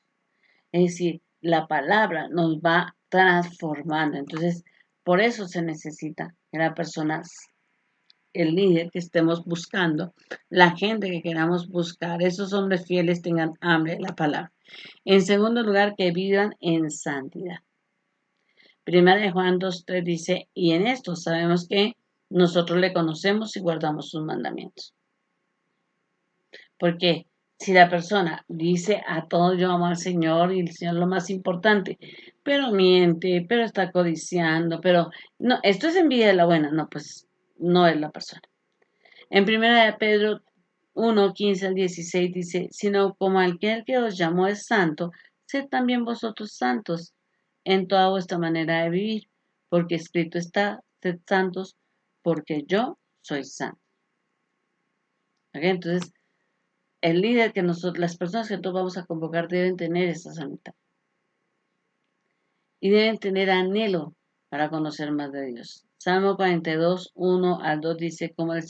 Es decir, la palabra nos va transformando. Entonces, por eso se necesita que la persona, el líder que estemos buscando, la gente que queramos buscar, esos hombres fieles tengan hambre de la palabra. En segundo lugar, que vivan en santidad. Primera de Juan 2:3 dice, y en esto sabemos que nosotros le conocemos y guardamos sus mandamientos. Porque si la persona dice a todos yo amo al Señor y el Señor es lo más importante, pero miente, pero está codiciando, pero no, esto es envidia de la buena, no, pues no es la persona. En primera de Pedro 1:15 al 16 dice, sino como aquel que os llamó es santo, sed también vosotros santos en toda vuestra manera de vivir, porque escrito está, sed santos, porque yo soy santo. ¿Ok? Entonces, el líder que nosotros, las personas que nosotros vamos a convocar deben tener esa santidad y deben tener anhelo para conocer más de Dios. Salmo 42:1 al 2 dice, como el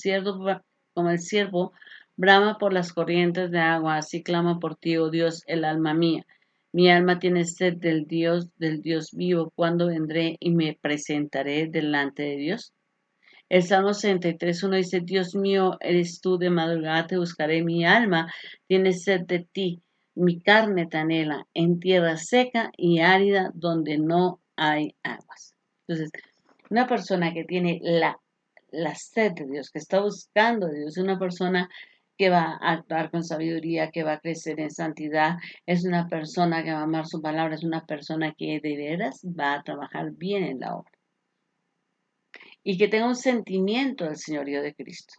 siervo brama por las corrientes de agua, así clama por ti, oh Dios, el alma mía. Mi alma tiene sed del Dios vivo. ¿Cuándo vendré y me presentaré delante de Dios? El Salmo 63:1 dice, Dios mío, eres tú, de madrugada te buscaré, mi alma tiene sed de ti, mi carne te anhela, en tierra seca y árida donde no hay aguas. Entonces, una persona que tiene la sed de Dios, que está buscando a Dios, es una persona que va a actuar con sabiduría, que va a crecer en santidad, es una persona que va a amar su palabra, es una persona que de veras va a trabajar bien en la obra y que tenga un sentimiento del señorío de Cristo.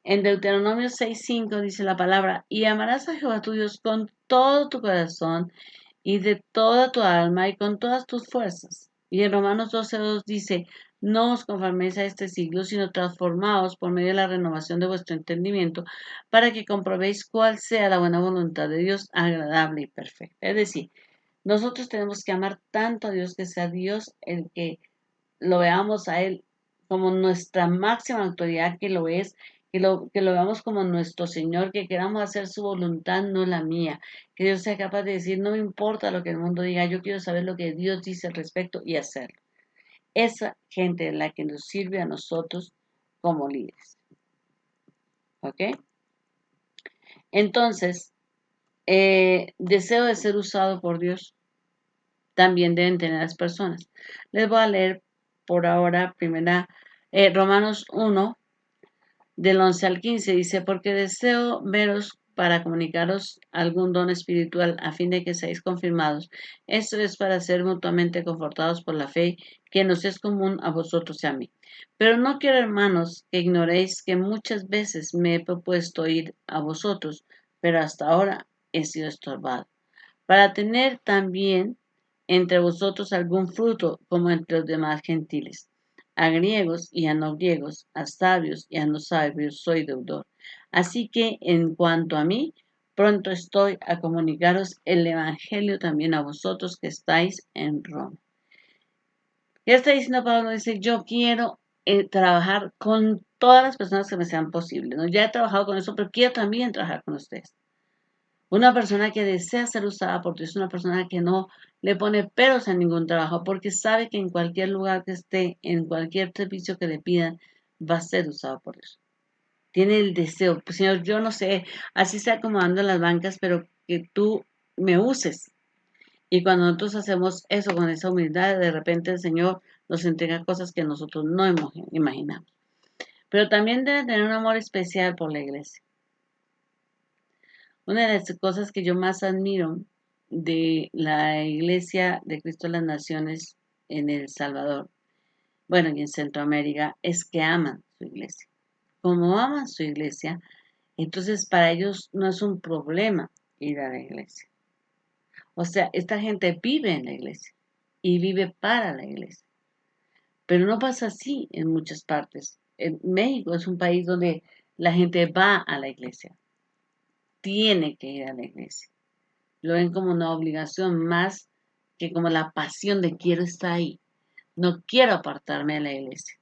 En Deuteronomio 6:5 dice la palabra, y amarás a Jehová tu Dios con todo tu corazón y de toda tu alma y con todas tus fuerzas. Y en Romanos 12:2 dice, no os conforméis a este siglo, sino transformaos por medio de la renovación de vuestro entendimiento, para que comprobéis cuál sea la buena voluntad de Dios, agradable y perfecta. Es decir, nosotros tenemos que amar tanto a Dios, que sea Dios el que lo veamos a Él como nuestra máxima autoridad, que lo es, que lo veamos como nuestro Señor, que queramos hacer su voluntad, no la mía, que Dios sea capaz de decir, no me importa lo que el mundo diga, yo quiero saber lo que Dios dice al respecto y hacerlo. Esa gente es la que nos sirve a nosotros como líderes. ¿Ok? Entonces, deseo de ser usado por Dios también deben tener las personas. Les voy a leer por ahora Romanos 1, del 11 al 15, dice, porque deseo veros para comunicaros algún don espiritual a fin de que seáis confirmados. Esto es para ser mutuamente confortados por la fe que nos es común a vosotros y a mí. Pero no quiero, hermanos, que ignoréis que muchas veces me he propuesto ir a vosotros, pero hasta ahora he sido estorbado para tener también entre vosotros algún fruto, como entre los demás gentiles. A griegos y a no griegos, a sabios y a no sabios soy deudor. Así que en cuanto a mí, pronto estoy a comunicaros el Evangelio también a vosotros que estáis en Roma. ¿Qué está diciendo Pablo? Dice, yo quiero trabajar con todas las personas que me sean posibles, ¿no? Ya he trabajado con eso, pero quiero también trabajar con ustedes. Una persona que desea ser usada por Dios es una persona que no le pone peros a ningún trabajo porque sabe que en cualquier lugar que esté, en cualquier servicio que le pidan, va a ser usado por Dios. Tiene el deseo, pues Señor, yo no sé, así sea como ando en las bancas, pero que tú me uses. Y cuando nosotros hacemos eso con esa humildad, de repente el Señor nos entrega cosas que nosotros no imaginamos. Pero también debe tener un amor especial por la iglesia. Una de las cosas que yo más admiro de la Iglesia de Cristo de las Naciones en El Salvador, bueno, y en Centroamérica, es que aman su iglesia. Como aman su iglesia, entonces para ellos no es un problema ir a la iglesia. O sea, esta gente vive en la iglesia y vive para la iglesia. Pero no pasa así en muchas partes. En México es un país donde la gente va a la iglesia, tiene que ir a la iglesia. Lo ven como una obligación más que como la pasión de quiero estar ahí. No quiero apartarme de la iglesia.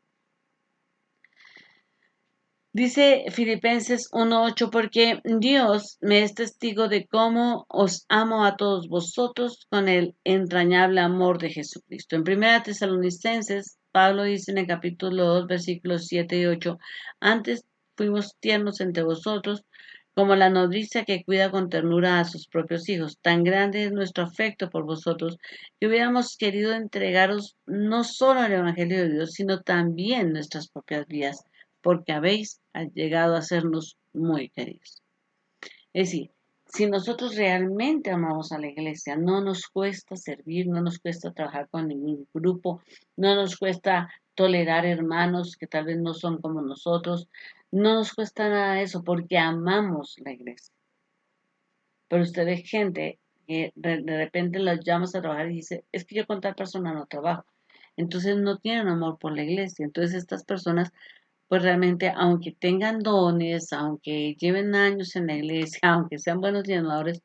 Dice Filipenses 1:8, porque Dios me es testigo de cómo os amo a todos vosotros con el entrañable amor de Jesucristo. En 1 Tesalonicenses, Pablo dice en el capítulo 2, versículos 7 y 8, antes fuimos tiernos entre vosotros, como la nodriza que cuida con ternura a sus propios hijos. Tan grande es nuestro afecto por vosotros que hubiéramos querido entregaros no solo el Evangelio de Dios, sino también nuestras propias vidas porque habéis llegado a sernos muy queridos. Es decir, si nosotros realmente amamos a la iglesia, no nos cuesta servir, no nos cuesta trabajar con ningún grupo, no nos cuesta tolerar hermanos que tal vez no son como nosotros, no nos cuesta nada de eso porque amamos la iglesia. Pero usted ve gente que de repente los llamas a trabajar y dice, es que yo con tal persona no trabajo. Entonces no tienen amor por la iglesia. Entonces estas personas, pues realmente, aunque tengan dones, aunque lleven años en la iglesia, aunque sean buenos diezmadores,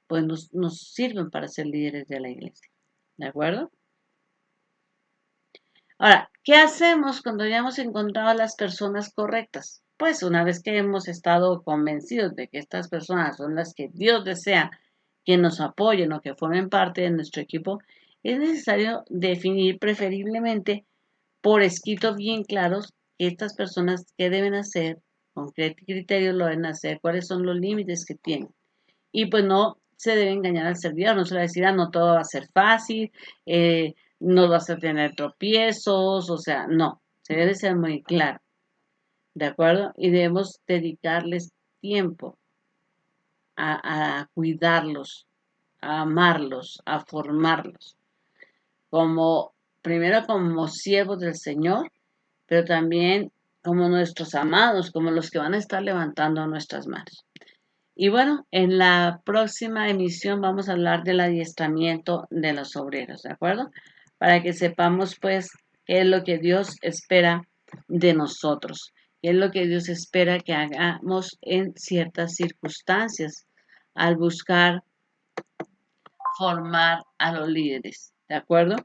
pues nos sirven para ser líderes de la iglesia. ¿De acuerdo? Ahora, ¿qué hacemos cuando ya hemos encontrado a las personas correctas? Pues una vez que hemos estado convencidos de que estas personas son las que Dios desea que nos apoyen o que formen parte de nuestro equipo, es necesario definir preferiblemente por escrito bien claros que estas personas qué deben hacer, con qué criterios lo deben hacer, cuáles son los límites que tienen. Y pues no se debe engañar al servidor, no se le va a decir, no todo va a ser fácil, no vas a tener tropiezos, o sea, no, se debe ser muy claro, ¿de acuerdo? Y debemos dedicarles tiempo a cuidarlos, a amarlos, a formarlos, como primero como siervos del Señor, pero también como nuestros amados, como los que van a estar levantando nuestras manos. Y bueno, en la próxima emisión vamos a hablar del adiestramiento de los obreros, ¿de acuerdo? Para que sepamos pues qué es lo que Dios espera de nosotros, qué es lo que Dios espera que hagamos en ciertas circunstancias al buscar formar a los líderes, ¿de acuerdo?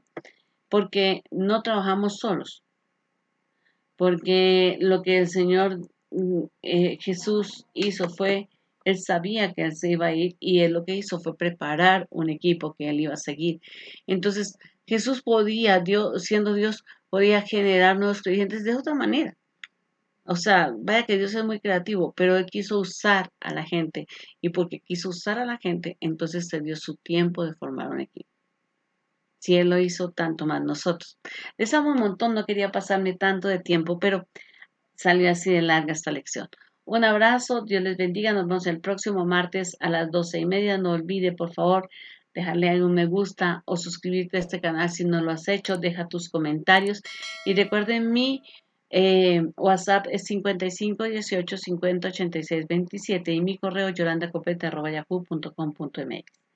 Porque no trabajamos solos, porque lo que el Señor Jesús hizo fue, él sabía que él se iba a ir y él lo que hizo fue preparar un equipo que él iba a seguir. Entonces, Jesús podía, Dios, siendo Dios, podía generar nuevos creyentes de otra manera. O sea, vaya que Dios es muy creativo, pero él quiso usar a la gente y porque quiso usar a la gente, entonces se dio su tiempo de formar un equipo. Si Él lo hizo, tanto más nosotros. Les amo un montón, no quería pasarme tanto de tiempo, pero salió así de larga esta lección. Un abrazo, Dios les bendiga, nos vemos el próximo martes a las 12:30. No olvide, por favor, dejarle ahí un me gusta o suscribirte a este canal si no lo has hecho, deja tus comentarios y recuerden mi WhatsApp es 5518508627 y mi correo yolandacopete@yahoo.com.mx.